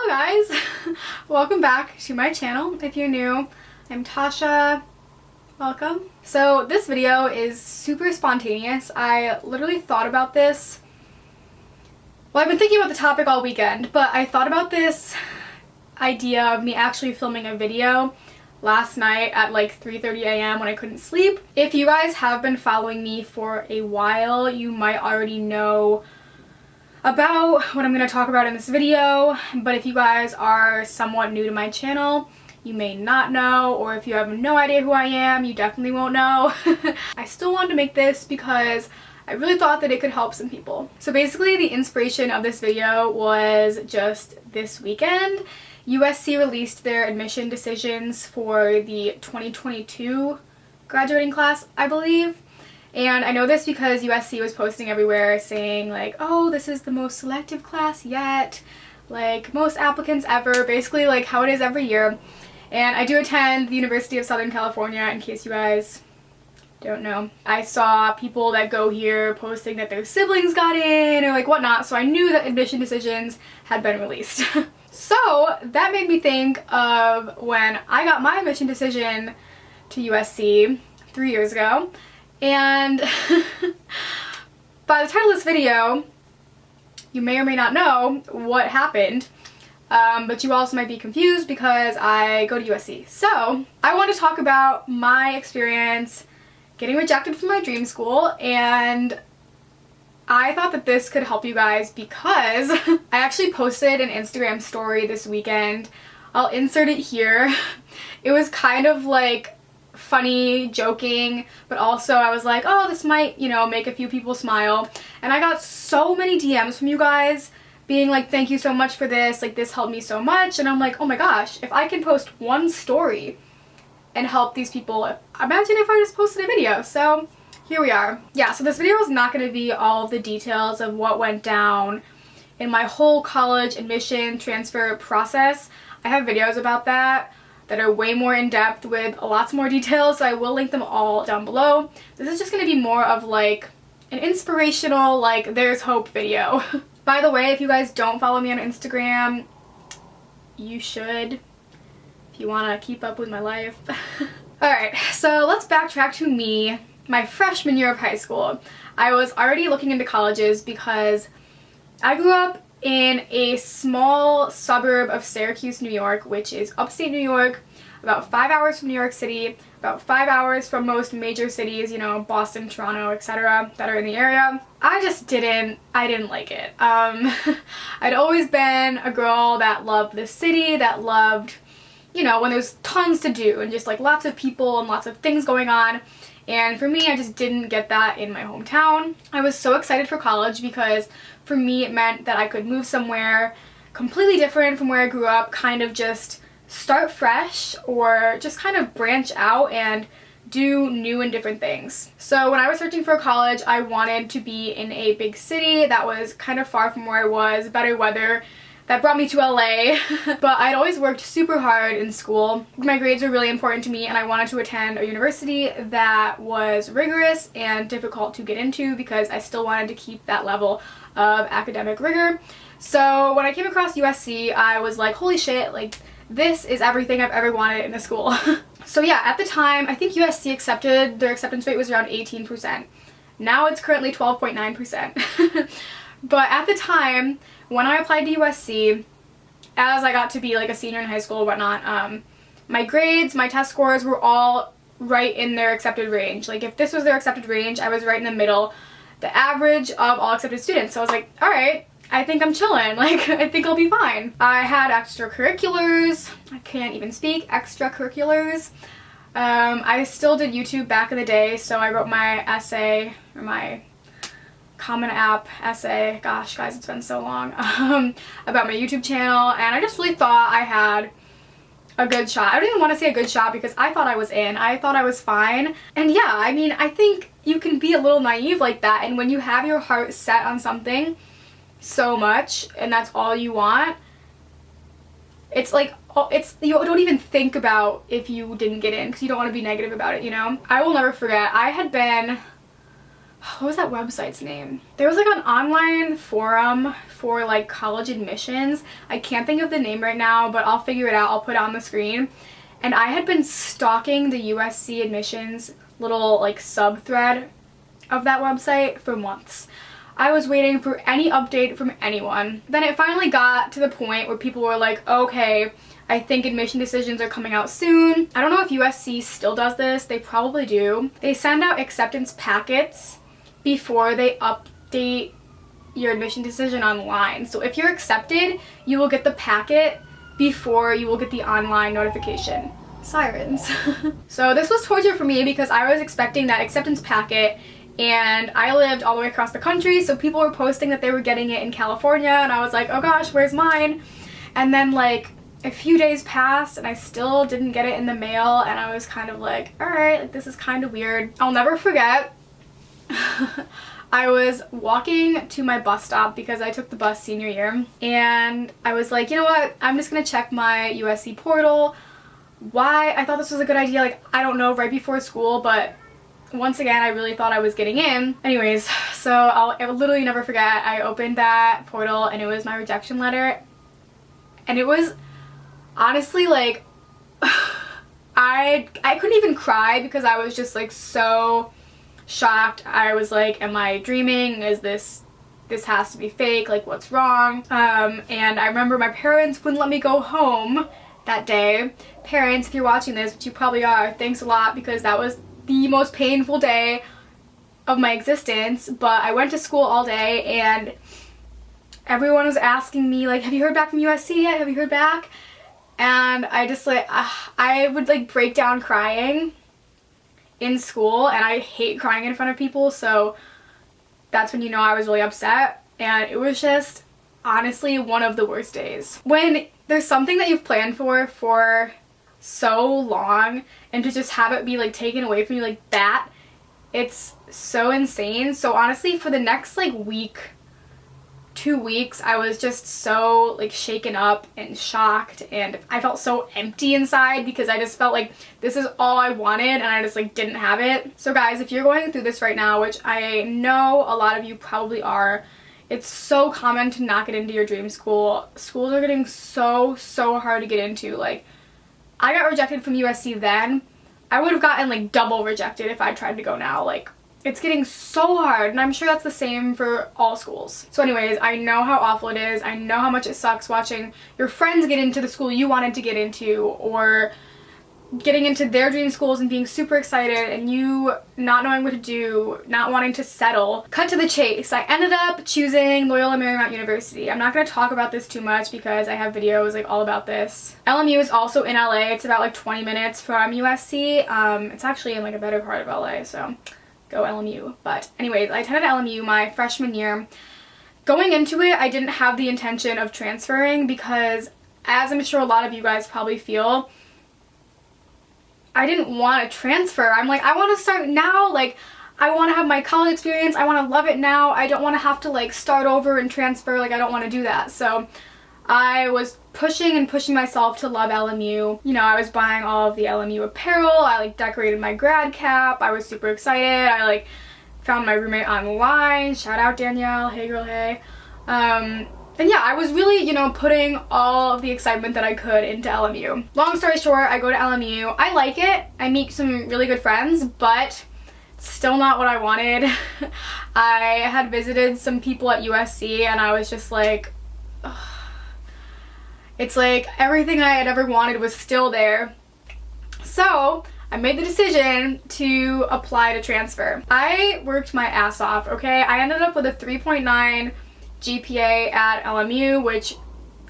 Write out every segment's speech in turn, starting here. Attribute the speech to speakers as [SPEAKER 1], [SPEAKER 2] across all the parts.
[SPEAKER 1] guys, welcome back to my channel. If you're new, I'm Tasha. Welcome. So this video is super spontaneous. I literally thought about this. Well, I've been thinking about the topic all weekend, but I thought about this idea of me actually filming a video last night at like 3:30 a.m. when I couldn't sleep. If you guys have been following me for a while, you might already know about what I'm going to talk about in this video, but if you guys are somewhat new to my channel, you may not know, or if you have no idea who I am, you definitely won't know. I still wanted to make this because I really thought that it could help some people. So basically the inspiration of this video was just this weekend. USC released their admission decisions for the 2022 graduating class, I believe. And I know this because USC was posting everywhere saying like, oh, this is the most selective class yet, like most applicants ever, basically like how it is every year. And I do attend the University of Southern California, in case you guys don't know. I saw people that go here posting that their siblings got in or like whatnot, so I knew that admission decisions had been released. So that made me think of when I got my admission decision to USC 3 years ago. And by the title of this video, you may or may not know what happened, but you also might be confused because I go to USC. So I want to talk about my experience getting rejected from my dream school, and I thought that this could help you guys because I actually posted an Instagram story this weekend. I'll insert it here. It was kind of like funny, joking, but also I was like, oh, this might, you know, make a few people smile. And I got so many DMs from you guys being like, thank you so much for this, like this helped me so much. And I'm like, oh my gosh, if I can post one story and help these people, imagine if I just posted a video. So here we are. Yeah, so this video is not going to be all of the details of what went down in my whole college admission transfer process. I have videos about that are way more in-depth with lots more details, so I will link them all down below. This is just going to be more of like an inspirational, like there's hope video. By the way, if you guys don't follow me on Instagram, you should if you want to keep up with my life. Alright, so let's backtrack to me, my freshman year of high school. I was already looking into colleges because I grew up in a small suburb of Syracuse, New York, which is upstate New York, about 5 hours from New York City, about 5 hours from most major cities, you know, Boston, Toronto, etc., that are in the area. I didn't like it. I'd always been a girl that loved the city, that loved, you know, when there's tons to do and just like lots of people and lots of things going on. And for me, I just didn't get that in my hometown. I was so excited for college because for me it meant that I could move somewhere completely different from where I grew up, kind of just start fresh or just kind of branch out and do new and different things. So when I was searching for college, I wanted to be in a big city that was kind of far from where I was, better weather. That brought me to LA, but I'd always worked super hard in school. My grades were really important to me, and I wanted to attend a university that was rigorous and difficult to get into because I still wanted to keep that level of academic rigor. So when I came across USC, I was like, holy shit, like this is everything I've ever wanted in a school. So yeah, at the time, I think USC accepted, their acceptance rate was around 18%. Now it's currently 12.9%. But at the time, when I applied to USC, as I got to be like a senior in high school and whatnot, my grades, my test scores were all right in their accepted range. Like if this was their accepted range, I was right in the middle, the average of all accepted students. So I was like, alright, I think I'm chilling, like I think I'll be fine. I had extracurriculars, I can't even speak, extracurriculars. I still did YouTube back in the day, so I wrote my essay, or my Common App essay, gosh guys, it's been so long, about my YouTube channel, and I just really thought I had a good shot. I don't even want to say a good shot because I thought I was in. I thought I was fine. And yeah, I mean, I think you can be a little naive like that, and when you have your heart set on something so much and that's all you want, it's like, you don't even think about if you didn't get in because you don't want to be negative about it, you know? I will never forget, I had been what was that website's name? There was like an online forum for like college admissions. I can't think of the name right now, but I'll figure it out. I'll put it on the screen. And I had been stalking the USC admissions little like sub thread of that website for months. I was waiting for any update from anyone. Then it finally got to the point where people were like, okay, I think admission decisions are coming out soon. I don't know if USC still does this. They probably do. They send out acceptance packets before they update your admission decision online. So if you're accepted, you will get the packet before you will get the online notification. Sirens. So this was torture for me because I was expecting that acceptance packet, and I lived all the way across the country, so people were posting that they were getting it in California, and I was like, oh gosh, where's mine? And then like a few days passed and I still didn't get it in the mail, and I was kind of like, all right, like this is kind of weird. I'll never forget I was walking to my bus stop because I took the bus senior year, and I was like, you know what, I'm just gonna check my USC portal. Why? I thought this was a good idea, like I don't know, right before school, but once again I really thought I was getting in. Anyways, so I'll literally never forget, I opened that portal and it was my rejection letter, and it was honestly like I couldn't even cry because I was just like so shocked. I was like, am I dreaming? Is this has to be fake, like what's wrong? And I remember my parents wouldn't let me go home that day. Parents, if you're watching this, which you probably are, thanks a lot, because that was the most painful day of my existence. But I went to school all day and everyone was asking me like, have you heard back from USC yet? Have you heard back? And I just like, I would like break down crying in school, and I hate crying in front of people, so that's when you know I was really upset. And it was just honestly one of the worst days. When there's something that you've planned for so long, and to just have it be like taken away from you like that, it's so insane. So honestly, for the next like week, 2 weeks, I was just so like shaken up and shocked, and I felt so empty inside because I just felt like this is all I wanted and I just like didn't have it. So guys, if you're going through this right now, which I know a lot of you probably are, it's so common to not get into your dream school. Schools are getting so hard to get into. Like, I got rejected from USC then. I would have gotten like double rejected if I tried to go now. Like, it's getting so hard, and I'm sure that's the same for all schools. So anyways, I know how awful it is. I know how much it sucks watching your friends get into the school you wanted to get into, or getting into their dream schools and being super excited and you not knowing what to do, not wanting to settle. Cut to the chase. I ended up choosing Loyola Marymount University. I'm not going to talk about this too much because I have videos like all about this. LMU is also in LA. It's about like 20 minutes from USC. It's actually in like a better part of LA, so go LMU. But anyways, I attended LMU my freshman year. Going into it, I didn't have the intention of transferring because, as I'm sure a lot of you guys probably feel, I didn't want to transfer. I'm like, I want to start now. Like, I want to have my college experience. I want to love it now. I don't want to have to like start over and transfer. Like, I don't want to do that. So I was pushing myself to love LMU. You know, I was buying all of the LMU apparel. I like decorated my grad cap. I was super excited. I like found my roommate online. Shout out Danielle. Hey girl, hey. And yeah, I was really, you know, putting all of the excitement that I could into LMU. Long story short, I go to LMU. I like it. I meet some really good friends, but still not what I wanted. I had visited some people at USC and I was just like, ugh. It's like everything I had ever wanted was still there. So I made the decision to apply to transfer. I worked my ass off, okay? I ended up with a 3.9 GPA at LMU, which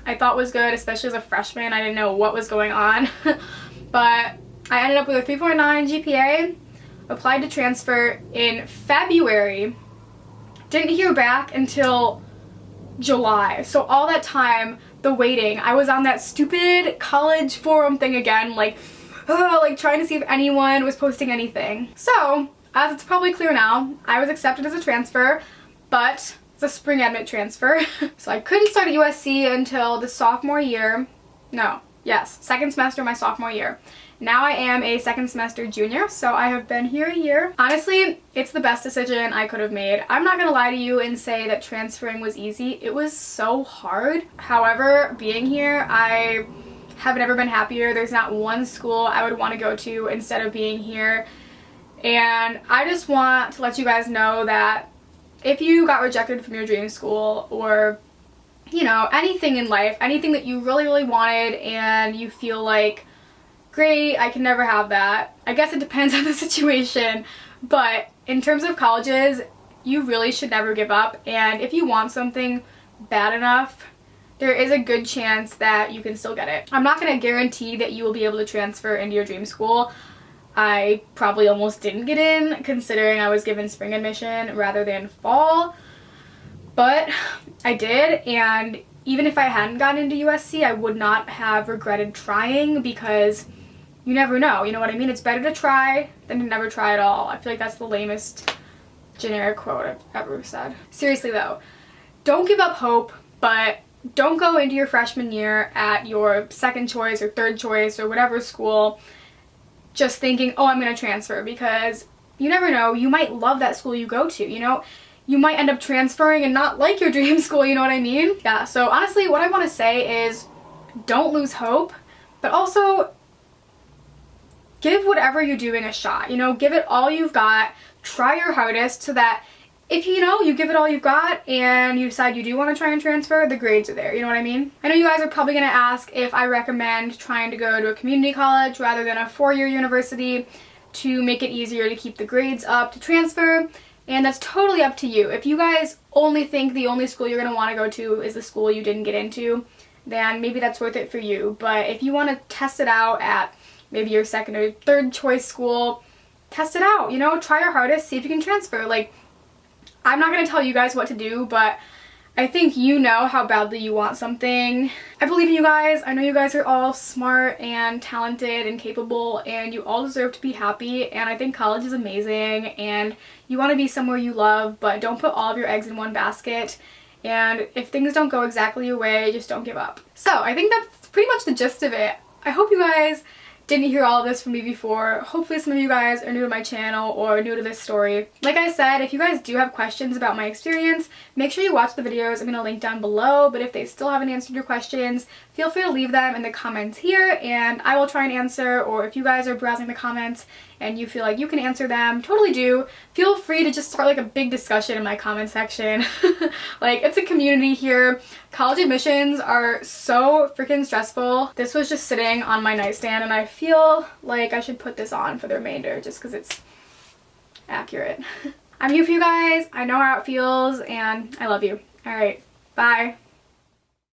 [SPEAKER 1] I thought was good, especially as a freshman. I didn't know what was going on. But I ended up with a 3.9 GPA, applied to transfer in February, didn't hear back until July. So all that time, the waiting, I was on that stupid college forum thing again, like trying to see if anyone was posting anything. So, as it's probably clear now, I was accepted as a transfer, but it's a spring admit transfer. So I couldn't start at USC until the sophomore year. No, Yes, second semester my sophomore year. Now I am a second semester junior, so I have been here a year. Honestly, it's the best decision I could have made. I'm not gonna lie to you and say that transferring was easy. It was so hard. However, being here, I have never been happier. There's not one school I would want to go to instead of being here. And I just want to let you guys know that if you got rejected from your dream school, or you know, anything in life, anything that you really, really wanted and you feel like, great, I can never have that. I guess it depends on the situation, but in terms of colleges, you really should never give up. And if you want something bad enough, there is a good chance that you can still get it. I'm not going to guarantee that you will be able to transfer into your dream school. I probably almost didn't get in, considering I was given spring admission rather than fall. But I did, and even if I hadn't gotten into USC, I would not have regretted trying, because you never know, you know what I mean? It's better to try than to never try at all. I feel like that's the lamest generic quote I've ever said. Seriously though, don't give up hope, but don't go into your freshman year at your second choice or third choice or whatever school just thinking, oh, I'm going to transfer, because you never know, you might love that school you go to, you know? You might end up transferring and not like your dream school, you know what I mean? Yeah, so honestly, what I want to say is don't lose hope, but also give whatever you're doing a shot. You know, give it all you've got, try your hardest, so that if you give it all you've got and you decide you do want to try and transfer, the grades are there, you know what I mean? I know you guys are probably going to ask if I recommend trying to go to a community college rather than a 4-year university to make it easier to keep the grades up to transfer. And that's totally up to you. If you guys only think the only school you're going to want to go to is the school you didn't get into, then maybe that's worth it for you. But if you want to test it out at maybe your second or third choice school, test it out, you know, try your hardest, see if you can transfer. Like, I'm not going to tell you guys what to do, but I think you know how badly you want something. I believe in you guys. I know you guys are all smart and talented and capable, and you all deserve to be happy, and I think college is amazing, and you want to be somewhere you love, but don't put all of your eggs in one basket. And if things don't go exactly your way, just don't give up. So I think that's pretty much the gist of it. I hope you guys didn't hear all of this from me before. Hopefully some of you guys are new to my channel or new to this story. Like I said, if you guys do have questions about my experience, make sure you watch the videos. I'm going to link down below, but if they still haven't answered your questions, feel free to leave them in the comments here and I will try and answer. Or if you guys are browsing the comments and you feel like you can answer them, totally do. Feel free to just start like a big discussion in my comment section. Like, it's a community here. College admissions are so freaking stressful. This was just sitting on my nightstand and I feel like I should put this on for the remainder just because it's accurate. I'm here for you guys. I know how it feels and I love you. All right, bye.